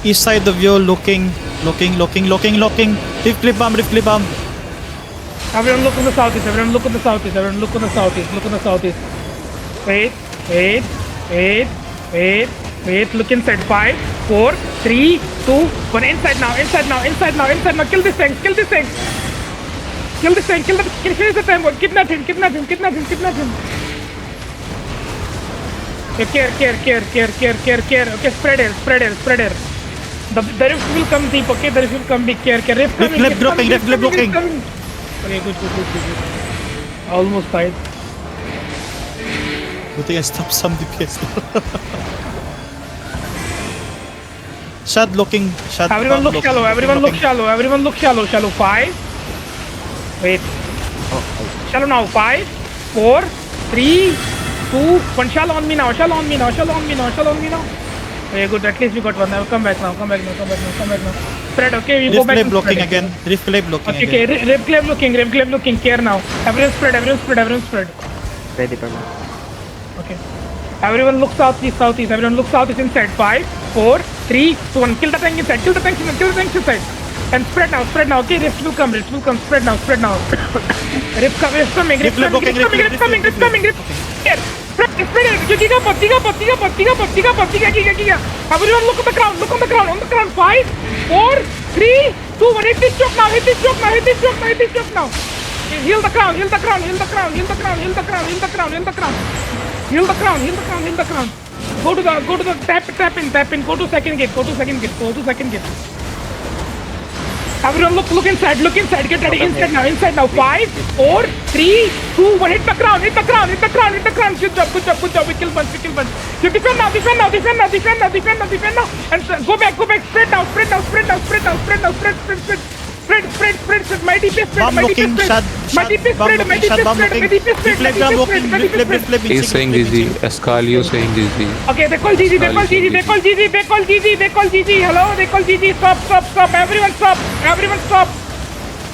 East side of you, looking. Rift clip bomb. Everyone look on the southeast. Everyone look on the southeast. Everyone look on the southeast. Look on the southeast. Wait. Look inside. 5, 4, 3, 2, 1. Inside now. Kill this tank. Kill the tank. Kidnap him. Okay, care. Okay, spread here. The rift will come deep. Okay, the rift will come big. Care. Rift blocking. Okay, good. Almost died. Good thing I stopped some DPS. Shad looking. Everyone look shallow. Shallow. 5. Wait. Shallow now. 5, 4, 3, 2, 1. Shallow on me now. Okay, good. At least we got one. Now come back now. Spread. Okay, we go back. Rift blocking again. Okay. Rift clave looking. Care now. Everyone spread. Ready, Perma. Okay. Everyone look southeast. Everyone look southeast inside. 5, 4, 3, 2, 1. Kill the tank inside. inside. And spread now. Okay, rift will come. Spread now. Rift coming. Here. Spread it. Giga. Everyone look on the ground. On the ground. 5, 4, 3, 2, 1. Hit this choke now. Heal the crown. Heal the crown. Go to the tap in. Go to second gate. Everyone look inside. Get ready. Inside now. 5, 4, 3, 2, 1. Hit the crown. Good job. We kill bunch. You defend now. And go back. Spread now. Spread. My DPS spread. He's saying GG. Escalio saying GG. Okay, they call GG. Hello, they call GG. Stop. Everyone stop.